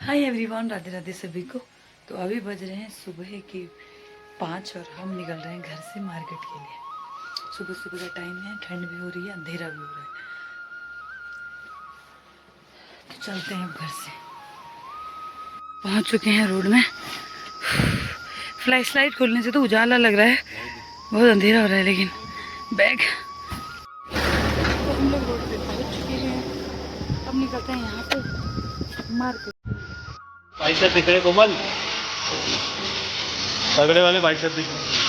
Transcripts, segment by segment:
Hi everyone, Radhe Radhe सभी को। तो अभी बज रहे हैं सुबह के 5 और हम निकल रहे हैं घर से मार्केट के लिए। सुबह सुबह का टाइम है, ठंड भी हो रही है, अंधेरा भी हो रहा है। तो चलते हैं अब घर से। पहुंच चुके हैं रोड में। फ्लैश लाइट खोलने से तो उजाला लग रहा है, बहुत अंधेरा हो रहा है। लेकिन बैग तो हम लोग रोड पे पहुंच चुके हैं। अब निकलते हैं यहाँ से मार्केट। बाइसेप दिख रहे कोमल, तगड़े वाले बाइसेप दिख रहे।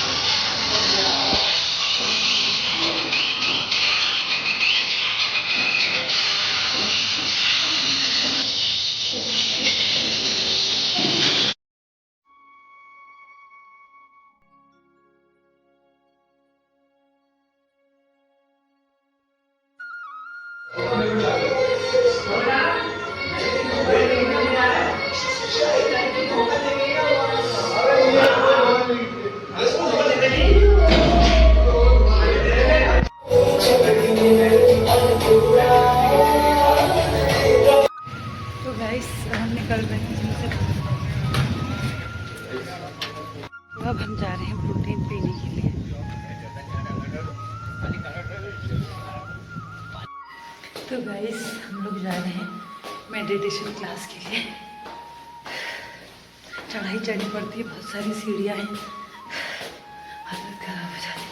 तो गाइस हम निकल रहे हैं जिम से। तो अब हम जा रहे हैं प्रोटीन पीने के लिए। तो गाइस हम लोग जा रहे हैं मेडिटेशन क्लास के लिए। चढ़ाई चढ़नी पड़ती है, बहुत सारी सीढ़ियाँ हैं, हालत खराब हो जाती है।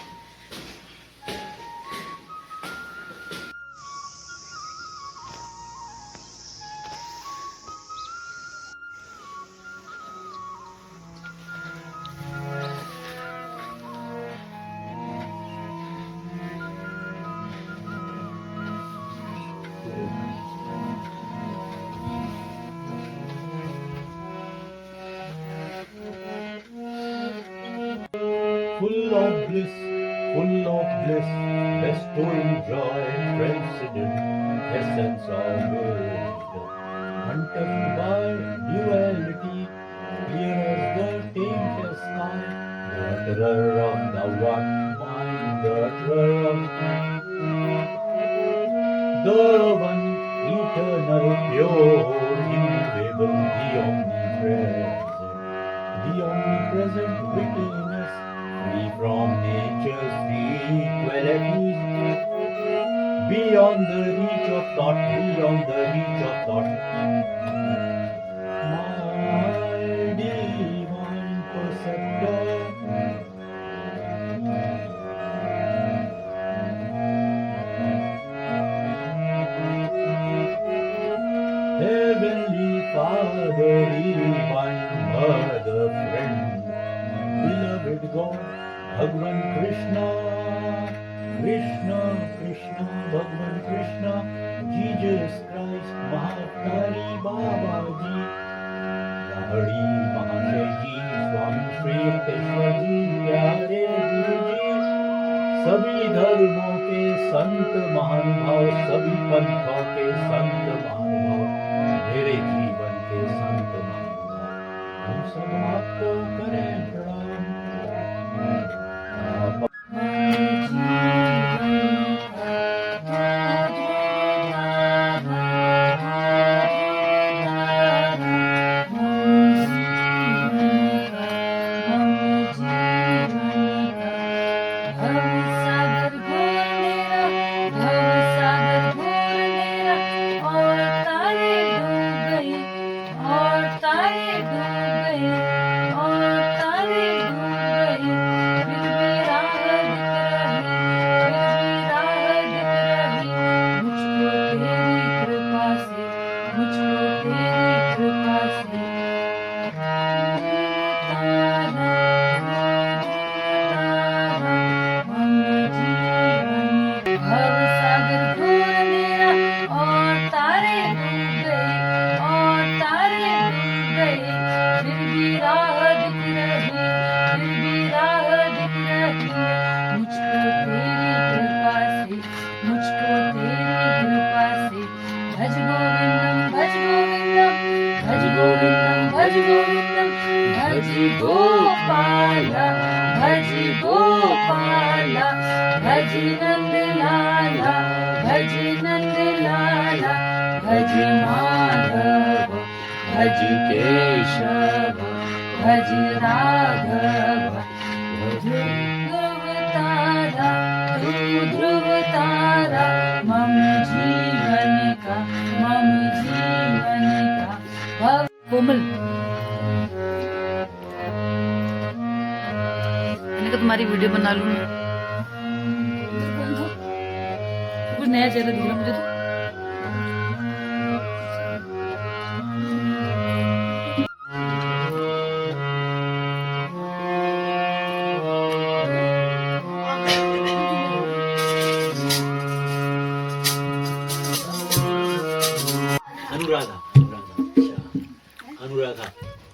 Full of bliss, bestowing joy, transcendent essence of wisdom, untouched by duality, clear as the tainted sky, the utterer of the one mind, the utterer of the one eternal, pure, immovable, the omnipresent witness, free from nature's equalities, beyond the reach of thought, my divine perceptor. Heavenly Father, Divine Mother, Friend, beloved God, Bhagwan Krishna, Bhagwan Krishna, Jesus Christ, Mahatari Baba Ji, Lahari Mahashay Ji, Swami Shri Yukteswar Ji, प्यारे गुरु जी, सभी धर्मों के संत महानुभाव, सभी पंथों के संत महानुभाव, मेरे जीवन के संत महानुभाव, हम सब आपको करें प्रणाम। गोपाला भज गोपाला भज नंद लाला भज नंद लाला भज माधव भज केशव भज राघव भज ध्रुव तारा तू ध्रुव तारा मम जीवन का भव कोमल। मैंने कहा तुम्हारी वीडियो बना लूं मैं। कुछ नया चेहरा दिख रहा मुझे तो। अनुराधा अनुराधा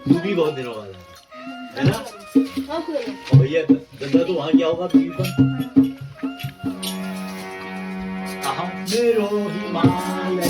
तू भी बहुत दिनों बाद है ना। और भैया गंगा तो वहां क्या होगा पीर पर। अहम मेरो हिमालय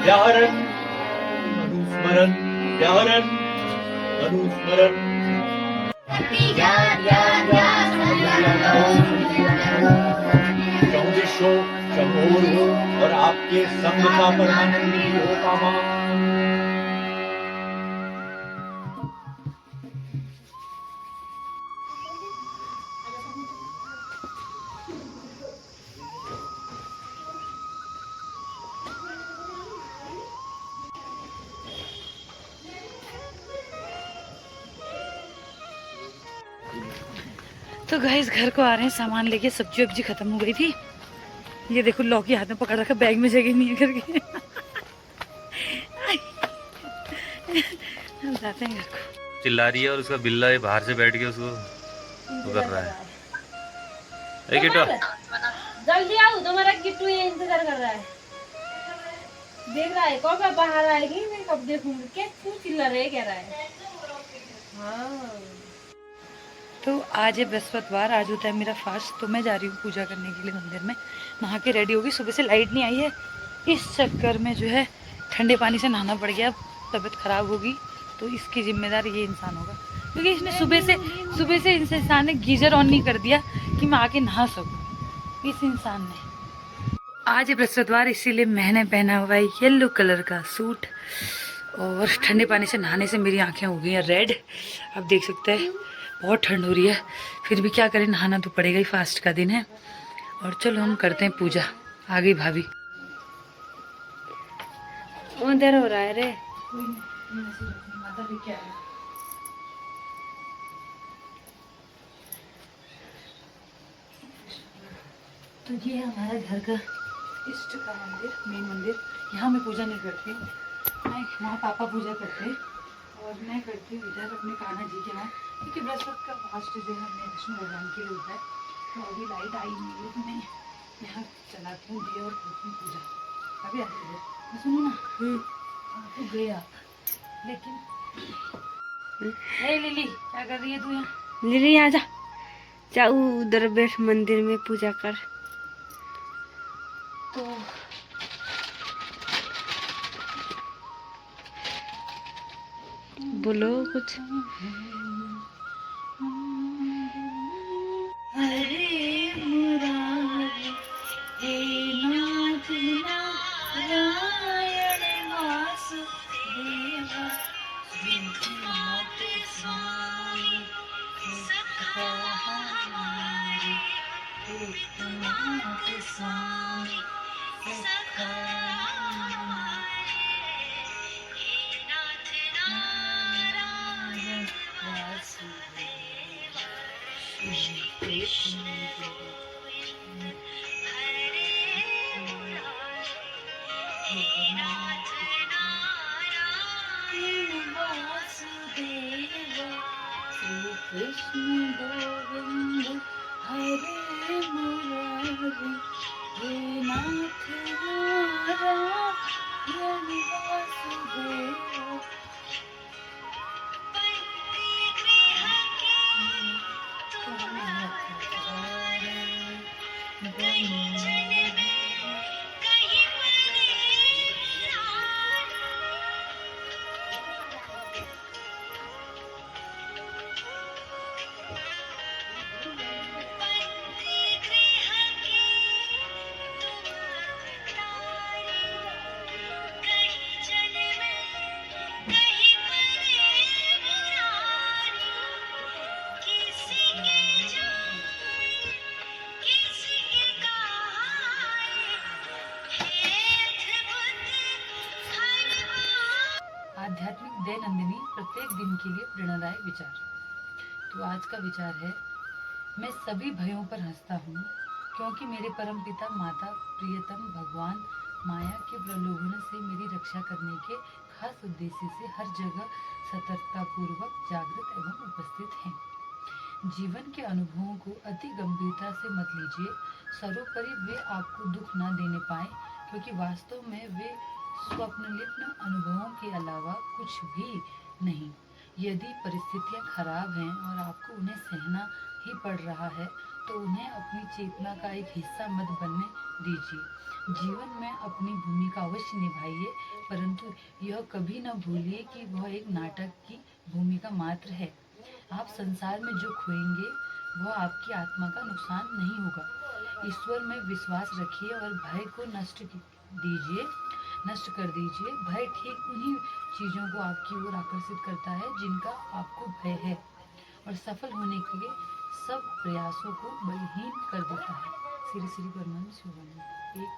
व्याहरन् अनुस्मरन् व्याहरन् अनुस्मरन् चौदिशो चकोर हो और आपके संग का परमानंदी हो कामा। तो गाइस घर को आ रहे हैं सामान लेके। सब्जी वब्जी खत्म हो गई थी। ये देखो लौकी हाथ में पकड़ रखा, बैग में जगह नहीं है करके। हम जाते हैं घर को। चिल्ला रही है और उसका बिल्ला ये बाहर से बैठ के उसको वो कर रहा है। ए किट्टू जल्दी आओ, तुम्हारा किट्टू ये इंतजार कर रहा है। देख रहा है कब बाहर आएगी, मैं कब देखूंगी। क्या क्यों चिल्ला रहे, कह रहा है। हाँ तो आज है बृहस्पतिवार, आज होता है मेरा फास्ट। तो मैं जा रही हूँ पूजा करने के लिए मंदिर में। नहा के रेडी होगी। सुबह से लाइट नहीं आई है, इस चक्कर में जो है ठंडे पानी से नहाना पड़ गया। तबीयत खराब होगी तो इसकी जिम्मेदार ये इंसान होगा, क्योंकि इसने सुबह से इस इंसान ने गीजर ऑन नहीं कर दिया कि मैं आके नहा सकूँ। इस इंसान ने। आज है बृहस्पतिवार, इसीलिए मैंने पहना हुआ है येलो कलर का सूट। और ठंडे पानी से नहाने से मेरी आंखें हो गई हैं रेड। आप देख सकते हैं बहुत ठंड हो रही है, फिर भी क्या करें, नहाना तो पड़ेगा ही, फास्ट का दिन है। और चलो हम करते हैं पूजा। आ गई भाभी। उधर हो रहा है रे। तो ये है हमारा घर का इष्ट का मंदिर, मेन मंदिर। यहाँ मैं पूजा नहीं करती हूँ, मैं वहाँ पापा पूजा करते हैं और मैं करती हूँ इधर अपने कान्हा जी के वहाँ, क्योंकि बृहस्पति का फास्ट जो है अपने कृष्ण भगवान के लिए होता है। तो अभी लाइट आई नहीं है तो मैं यहाँ चलाती हूँ दिया और करती हूँ पूजा। अभी आते इधर तो सुनो ना, तो गए आप, लेकिन लिली क्या कर रही है तू यहाँ? लिली आजा, जाऊ उधर बैठ मंदिर में पूजा कर। तो बोलो कुछ। हरे मुरारी हे नाथ नारायण वासुदेवा श्रीनाथ स्वामी सखा हमारे नाथ स्वामी सखा हमारे नारायण वासुदेवा श्री कृष्ण कृष्ण गोविंद हरे मुरारी हे नाथ नारायण वासुदेवा। आध्यात्मिक दैनंदिनी प्रत्येक दिन के लिए प्रेरणादायक विचार। तो आज का विचार है, मैं सभी भयों पर हंसता हूँ क्योंकि मेरे परमपिता माता प्रियतम भगवान माया के प्रलोभन से मेरी रक्षा करने के खास उद्देश्य से हर जगह सतर्कतापूर्वक जागृत एवं उपस्थित हैं। जीवन के अनुभवों को अति गंभीरता से मत लीजिए, सर्वोपरि वे आपको दुख न देने पाए, क्योंकि वास्तव में वे स्वप्नलिप्त अनुभवों के अलावा कुछ भी नहीं। यदि परिस्थितियां खराब हैं और आपको उन्हें सहना ही पड़ रहा है तो उन्हें अपनी चेतना का एक हिस्सा मत बनने दीजिए। जीवन में अपनी भूमिका अवश्य निभाइए, परंतु यह कभी न भूलिए कि वह एक नाटक की भूमिका मात्र है। आप संसार में जो खोएंगे वह आपकी आत्मा का नुकसान नहीं होगा। ईश्वर में विश्वास रखिए और भय को नष्ट कर दीजिए। भय ठीक उन्हीं चीज़ों को आपकी ओर आकर्षित करता है जिनका आपको भय है, और सफल होने के लिए सब प्रयासों को बलहीन कर देता है। श्री श्री परमानंद शिवानंद। एक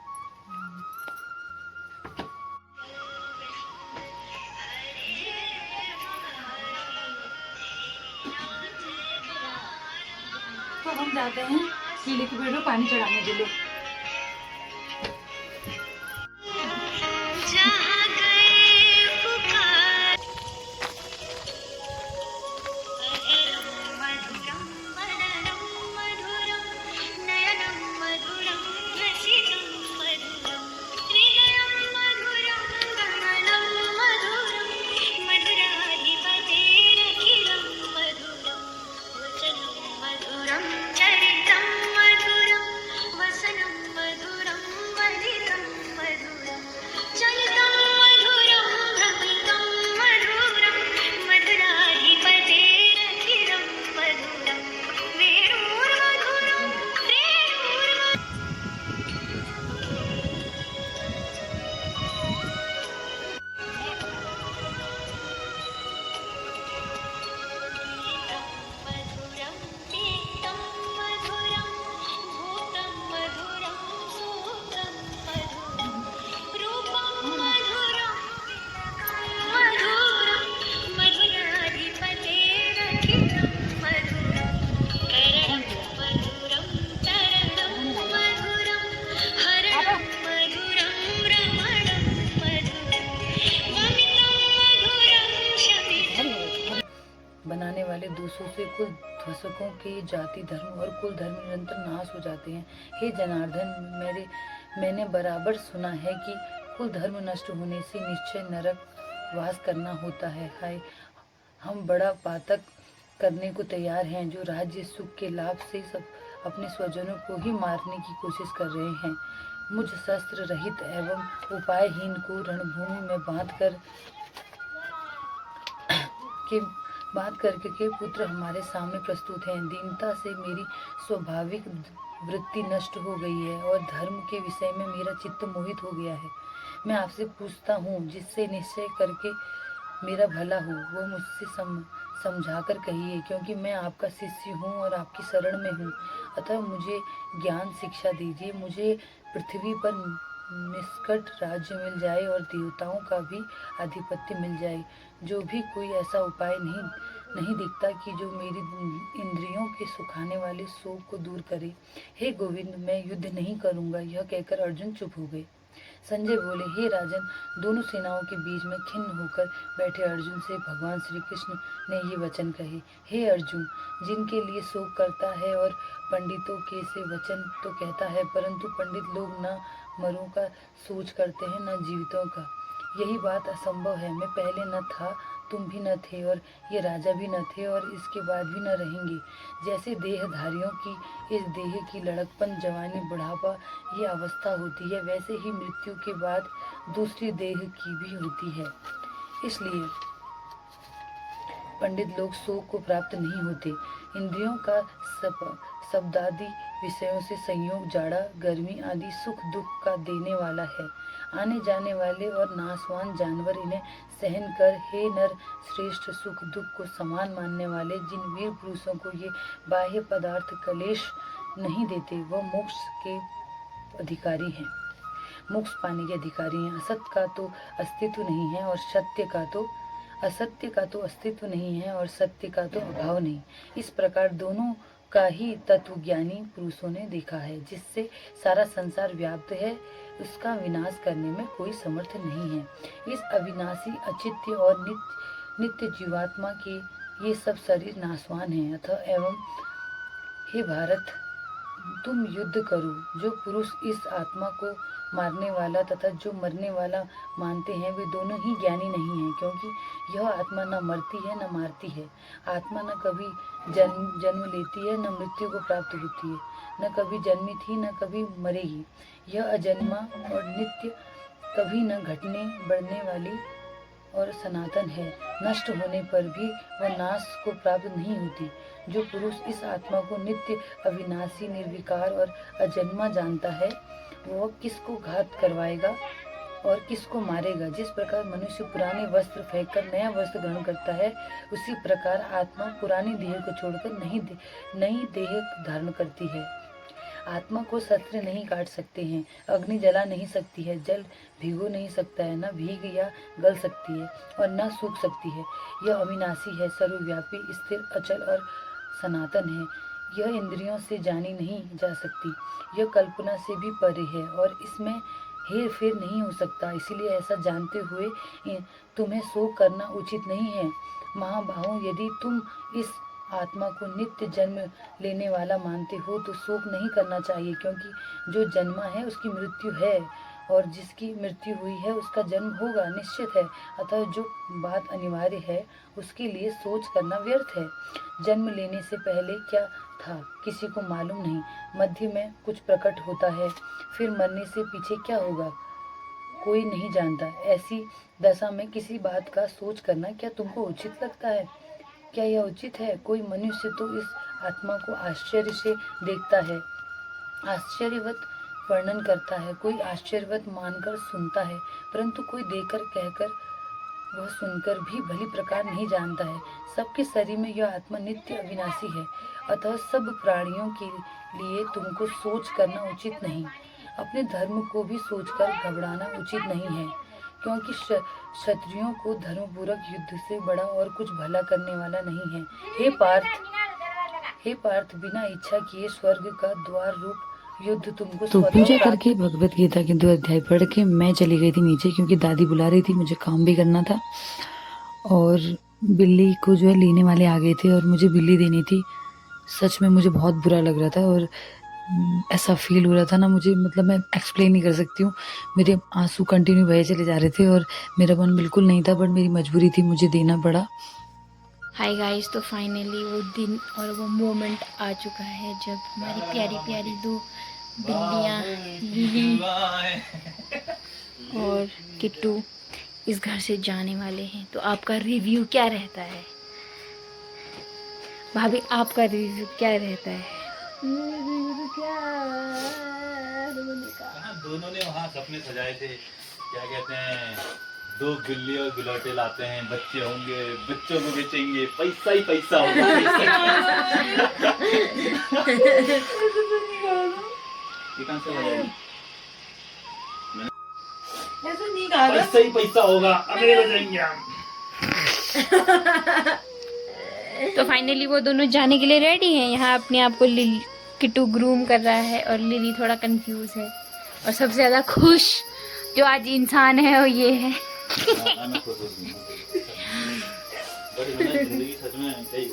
तो हम जाते हैं केले के पेड़ में पानी चढ़ाने के लिए। चरितं मधुरं वसनं से कुल ध्वंसकों के जाति धर्म और कुल धर्म निरंतर नाश हो जाते हैं। हे जनार्दन, मैंने बराबर सुना है कि कुल धर्म नष्ट होने से निश्चय नरक वास करना होता है। हाय, हम बड़ा पातक करने को तैयार हैं, जो राज्य सुख के लाभ से सब अपने स्वजनों को ही मारने की कोशिश कर रहे हैं। मुझ शस्त्र रहित एवं उपायहीन को रणभूमि में बात करके पुत्र हमारे सामने प्रस्तुत हैं। दीनता से मेरी स्वाभाविक वृत्ति नष्ट हो गई है और धर्म के विषय में मेरा चित्त मोहित हो गया है। मैं आपसे पूछता हूँ, जिससे निश्चय करके मेरा भला हो, वो मुझसे समझाकर कहिए, क्योंकि मैं आपका शिष्य हूँ और आपकी शरण में हूँ। अतः मुझे ज्ञान शिक्षा दीजिए। मुझे पृथ्वी पर निष्कट राज्य मिल जाए और देवताओं का भी आधिपत्य मिल जाए। जो भी कोई ऐसा उपाय नहीं दिखता कि जो मेरी इंद्रियों के सुखाने वाले शोक को दूर करे। हे गोविंद, मैं युद्ध नहीं करूँगा। यह कहकर अर्जुन चुप हो गए। संजय बोले, हे राजन, दोनों सेनाओं के बीच में खिन्न होकर बैठे अर्जुन से भगवान श्री कृष्ण ने ये वचन कहे। हे अर्जुन, जिनके लिए शोक करता है और पंडितों के से वचन तो कहता है, परंतु पंडित लोग न मरों का सोच करते हैं न जीवितों का। यही बात असंभव है। मैं पहले न था, तुम भी न थे, और ये राजा भी न थे और इसके बाद भी न रहेंगे। जैसे देहधारियों की इस देह की लड़कपन, जवानी, बुढ़ापा ये अवस्था होती है, वैसे ही मृत्यु के बाद दूसरी देह की भी होती है। इसलिए पंडित लोग शोक को प्राप्त नहीं होते। इंद्रियों का शब्दादि विषयों से संयोग जाड़ा गर्मी आदि सुख दुख का देने वाला है। आने जाने वाले और नाशवान जानवर इन्हें सहन कर, हे नर श्रेष्ठ, सुख दुख को समान मानने वाले जिन वीर पुरुषों को ये बाह्य पदार्थ क्लेश नहीं देते, वह मोक्ष के अधिकारी हैं, मोक्ष पाने के अधिकारी हैं। असत्य का तो अस्तित्व नहीं है और असत्य का तो अस्तित्व नहीं है और सत्य का तो अभाव नहीं। इस प्रकार दोनों का ही तत्वज्ञानी पुरुषों ने देखा है। जिससे सारा संसार व्याप्त है, उसका विनाश करने में कोई समर्थ नहीं है। इस अविनाशी अचित्य और नित्य जीवात्मा के ये सब शरीर नाशवान हैं। अतः एवं हे भारत, तुम युद्ध करो। जो पुरुष इस आत्मा को मारने वाला तथा जो मरने वाला मानते हैं, वे दोनों ही ज्ञानी नहीं हैं, क्योंकि यह आत्मा न मरती है न मारती है। आत्मा न कभी जन्म लेती है न मृत्यु को प्राप्त होती है, न कभी जन्मी थी न कभी मरेगी। यह अजन्मा और नित्य, कभी न घटने बढ़ने वाली और सनातन है। नष्ट होने पर भी वह नाश को प्राप्त नहीं होती। जो पुरुष इस आत्मा को नित्य, अविनाशी, निर्विकार और अजन्मा जानता है, वह किसको घात करवाएगा और किसको मारेगा। जिस प्रकार मनुष्य पुराने वस्त्र फेंककर नया वस्त्र ग्रहण करता है, उसी प्रकार आत्मा पुरानी देह को छोड़कर नई देह धारण करती है। आत्मा को शस्त्र नहीं काट सकते हैं, अग्नि जला नहीं सकती है, जल भिगो नहीं सकता है, न भीग या गल सकती है और न सूख सकती है। यह अविनाशी है, सर्वव्यापी, स्थिर, अचल और सनातन है। यह इंद्रियों से जानी नहीं जा सकती, यह कल्पना से भी परे है और इसमें हेर फेर नहीं हो सकता। इसलिए ऐसा जानते हुए तुम्हें शोक करना उचित नहीं है। महाबाहों, यदि तुम इस आत्मा को नित्य जन्म लेने वाला मानते हो तो शोक नहीं करना चाहिए, क्योंकि जो जन्मा है उसकी मृत्यु है और जिसकी मृत्यु हुई है उसका जन्म होगा, निश्चित है। अतः जो बात अनिवार्य है उसके लिए सोच करना व्यर्थ है। जन्म लेने से पहले क्या था किसी को मालूम नहीं, मध्य में कुछ प्रकट होता है, फिर मरने से पीछे क्या होगा कोई नहीं जानता। ऐसी दशा में किसी बात का सोच करना क्या तुमको उचित लगता है? क्या यह उचित है? कोई मनुष्य तो इस आत्मा को आश्चर्य से देखता है, आश्चर्यवत वर्णन करता है, कोई आश्चर्यवत मानकर सुनता है, परंतु कोई देखकर कहकर वह सुनकर भी भली प्रकार नहीं जानता है। सबके शरीर में यह आत्मा नित्य अविनाशी है। अतः सब प्राणियों के लिए तुमको सोच करना उचित नहीं, अपने धर्म को भी सोचकर घबराना उचित नहीं है, क्योंकि क्षत्रियों को धर्मपूर्वक युद्ध से बड़ा और कुछ भला करने वाला नहीं है। हे पार्थ, बिना इच्छा किए स्वर्ग का द्वार रूप युद्ध तुमको तो पूजा करके भगवत गीता के 2 अध्याय पढ़ के मैं चली गई थी नीचे, क्योंकि दादी बुला रही थी, मुझे काम भी करना था। और बिल्ली को जो है लेने वाले आ गए थे और मुझे बिल्ली देनी थी। सच में मुझे बहुत बुरा लग रहा था और ऐसा फील हो रहा था ना मुझे, मतलब मैं एक्सप्लेन नहीं कर सकती हूँ। मेरे आंसू कंटिन्यू बहे चले जा रहे थे और मेरा मन बिल्कुल नहीं था, बट मेरी मजबूरी थी, मुझे देना पड़ा। हाय गाइस, तो फाइनली वो दिन और वो मोमेंट आ चुका है जब हमारी प्यारी प्यारी 2 बिल्लियाँ लिली और किट्टू इस घर से जाने वाले हैं। तो आपका रिव्यू क्या रहता है भाभी, आपका रिव्यू क्या रहता है? दोनों ने वहाँ सपने सजाए थे, क्या कहते हैं, 2 बिल्ली और बिलौटे लाते हैं, बच्चे होंगे, बच्चों को बेचेंगे, पैसा ही पैसा होगा। ये कहाँ से लगाया? ऐसा नहीं कहा था। पैसा ही पैसा होगा, अगले बजाएंगे हम। तो फाइनली वो दोनों जाने के लिए रेडी हैं। यहाँ अपने आप को किट्टू ग्रूम कर रहा है और लिली थोड़ा कंफ्यूज है, और सबसे ज्यादा खुश जो आज इंसान है वो ये है। जिंदगी सच में सही है,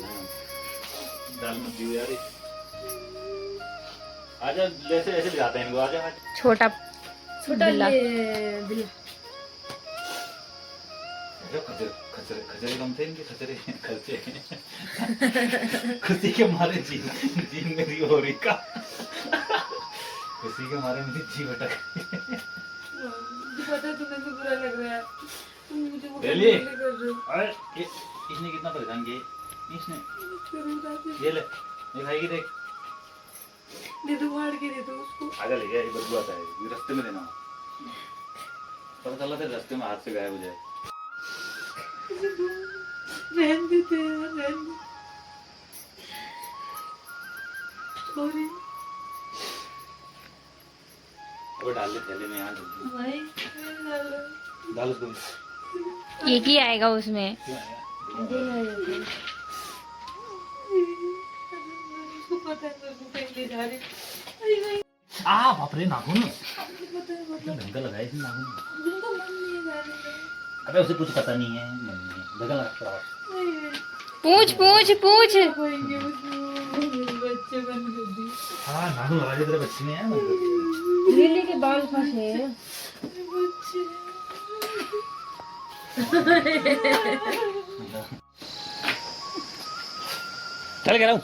दाल मत दियो यार। आजा, जैसे ऐसे जाते हैं इनको, आजा छोटा बिल्ला। खचरे खचरे कम थे इनके, खचरे खर्चे। खुशी के मारे जी मेरी हो रही का, खुशी के मारे मेरी जी भटक। पता है तुम्हें तो बुरा लग रहा है, तुम मुझे वो ले लिए? कर रहे हो। अरे इसने कितना परेशान किया, इसने ये ले, ये खाएगी, देख दे दो, फाड़ के दे दो उसको। आजा ले गया, ये बदबू आता है, ये रास्ते में देना, पता चला था रास्ते में हाथ से गायब हो जाए। रहने देते हैं, रहने दे। सॉरी। अब डाल ले थैले में, यहाँ भाई डाल उसको। एक ही आएगा उसमें। उसको पता है मेरे को कहीं ले जा रहे। आ बाप रे, नाखून पता है मतलब ढंगा लगाया इसने नाखून। उनको मन नहीं है जाने का। अबे उसे कुछ पता नहीं है, ढंगा लगा रहा। पूछ पूछ पूछ। पाएंगे उसको, बच्चे बन गए। हाँ नाखून लगा दे तेरे बच्चे ने, लिली के बाल फंसे हैं। बच्चे चल कह रहा हूँ,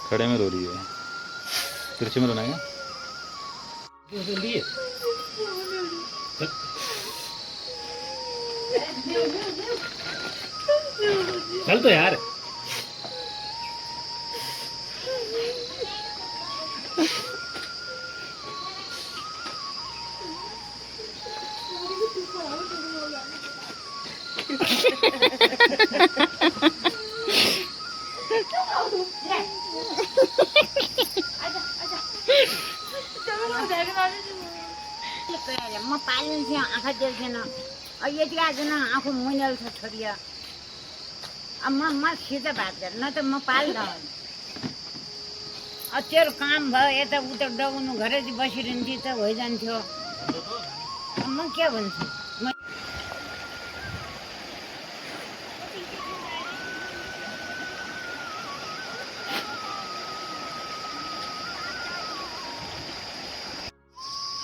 खड़े में रो रही है, तिरछे में रोना है क्या? चल तो यार। म पालिन्छ आँखा देख्दैन यति आज न आफू मैनल छ छोरी अब म सिधै बात गरेँ न त म पाल्दा तेरो काम भयो यता उता डगाउनु घरै बसिरहन्थ्यो त भइजान्थ्यो म के भन्छु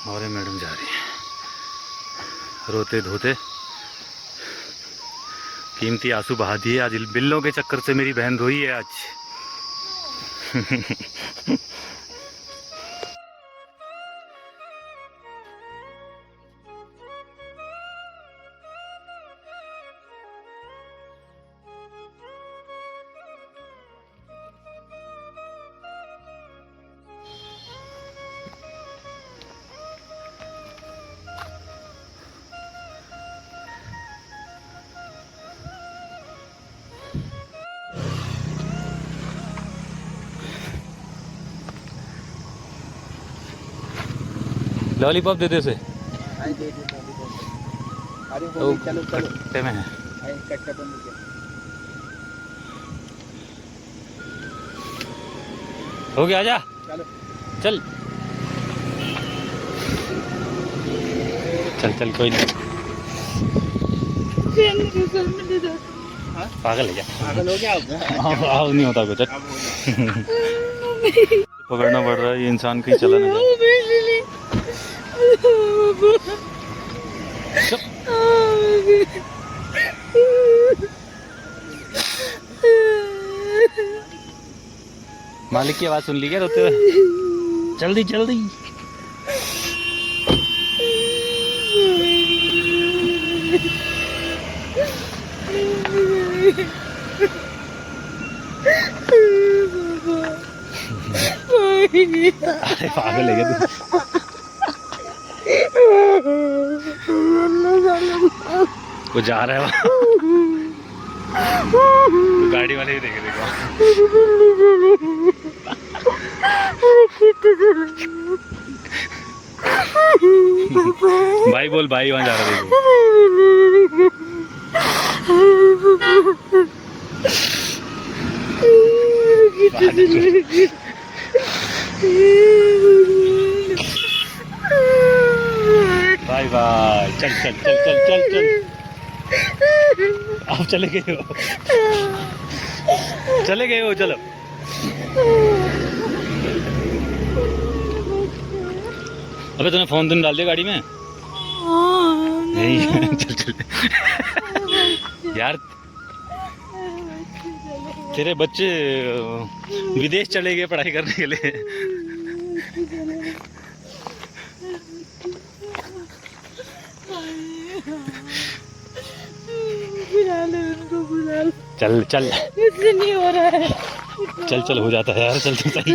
और मैडम जा रही है रोते धोते, कीमती आंसू बहा दिए। आज बिल्लों के चक्कर से मेरी बहन रोई है आज। लॉलीपॉप दे दे उसे, वो कट्टे में है। हो गया, आजा चल चल चल, कोई नहीं। पागल है क्या? पागल हो गया आप? नहीं होता कुछ। पकड़ना पड़ रहा है, ये इंसान कहीं चला नहीं जाए। मालिक की आवाज सुन ली क्या रोते हुए? जल्दी जल्दी। अरे पागल है क्या तू? वो जा रहा है वहाँ। गाड़ी वाले ही देखे देखो। भाई बोल, भाई वहाँ जा रहा है देखो। Bye bye. चल चल चल चल चल चल। आप चले गए हो, चले गए हो, चलो। अबे तूने फोन डाल दिया गाड़ी में? नहीं। चल चल यार, तेरे बच्चे विदेश चले गए पढ़ाई करने के लिए। चल चल, इससे नहीं हो रहा है। चल चल, हो जाता है यार, चल चल सही।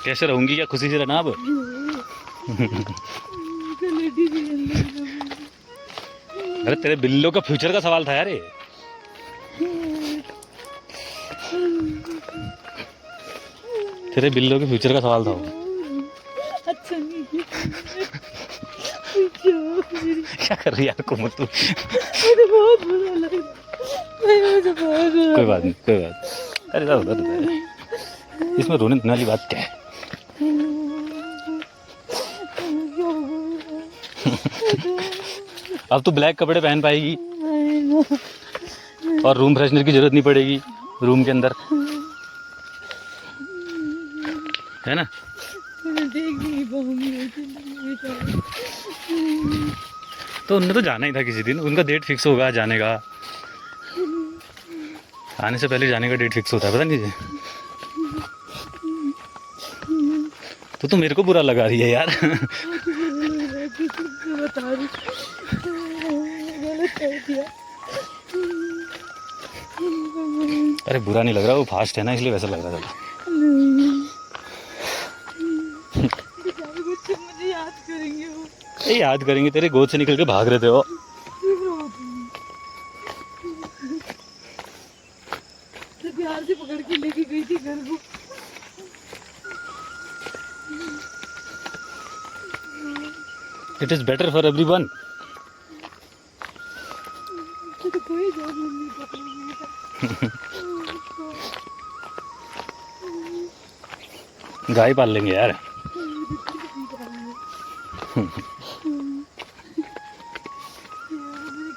कैसे रहूंगी, क्या खुशी से रहना अब? अरे तेरे बिल्लो का फ्यूचर का सवाल था यार ये। तेरे बिल्लो के फ्यूचर का सवाल था वो। अच्छा नहीं क्या कर रही है यार कोमल तू? मुझे बहुत बुरा लग रहा है। मुझे बहुत बुरा। कोई बात नहीं, कोई बात। अरे जाओ उधर, इसमें रोने धोने वाली बात क्या है? अब तो ब्लैक कपड़े पहन पाएगी और रूम फ्रेशनर की जरूरत नहीं पड़ेगी रूम के अंदर, है ना? देख नहीं पाऊंगी। तो उनने तो जाना ही था किसी दिन, उनका डेट फिक्स होगा जाने का। आने से पहले जाने का डेट फिक्स होता है, पता नहीं तुझे? तो तू मेरे को बुरा लगा रही है यार। बता रही गलत कर दिया। अरे बुरा नहीं लग रहा, वो फास्ट है ना इसलिए वैसा लग रहा था। बेचारे बच्चे मुझे याद करेंगे। वो ये याद करेंगे, तेरे गोद से निकल के भाग रहे थे वो। तो प्यार से पकड़ के लेके गई थी घर को। It is better for everyone. तो कोई जॉब नहीं पकड़ेगी। गाय पाल लेंगे यार।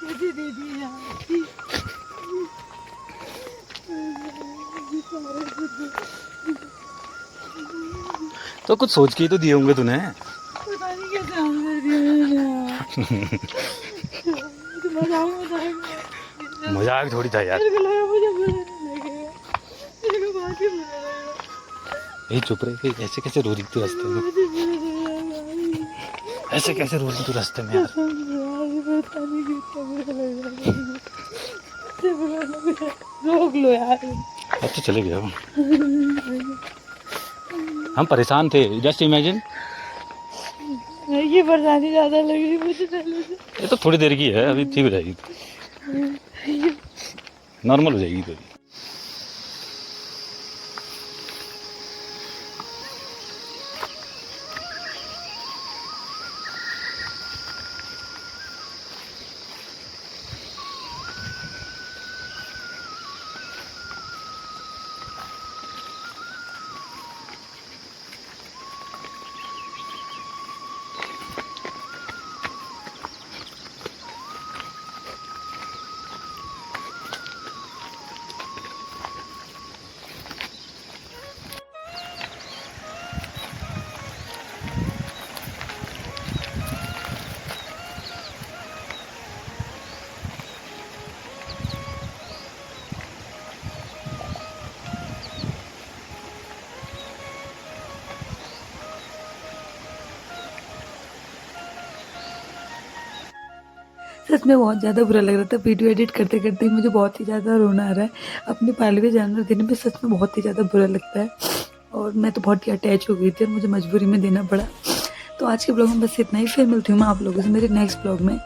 कैसे दे दिए यार। तो कुछ सोच के ही तो दिए होंगे तूने। पता नहीं कैसे आंसर दिया मैंने। मजाक थोड़ी था यार। मेरे को लगा मुझे बुरा नहीं लगेगा। मेरे को बात ही बुरा लगेगा। यही चुप रहे, ऐसे कैसे रो रही तू रास्ते में? मुझे बुरा लगेगा। ऐसे कैसे रो रही तू रास्ते में यार? पता नहीं कितना बुरा लग रहा है। मुझे बुरा लग रहा है। रोक लो यार। अब तो चले गए हम। हम परेशान थे, जस्ट इमेजिन। ये परेशानी ज्यादा लग रही मुझे पहले से। ये तो थोड़ी देर की है, अभी ठीक हो जाएगी, नॉर्मल हो जाएगी तो। सच में बहुत ज़्यादा बुरा लग रहा था। वीडियो एडिट करते करते ही मुझे बहुत ही ज़्यादा रोना आ रहा है। अपने पालतू जानवर देने में सच में बहुत ही ज़्यादा बुरा लगता है, और मैं तो बहुत ही अटैच हो गई थी और मुझे मजबूरी में देना पड़ा। तो आज के ब्लॉग में बस इतना ही। फिर मिलती हूँ मैं आप लोगों से मेरे नेक्स्ट ब्लॉग में।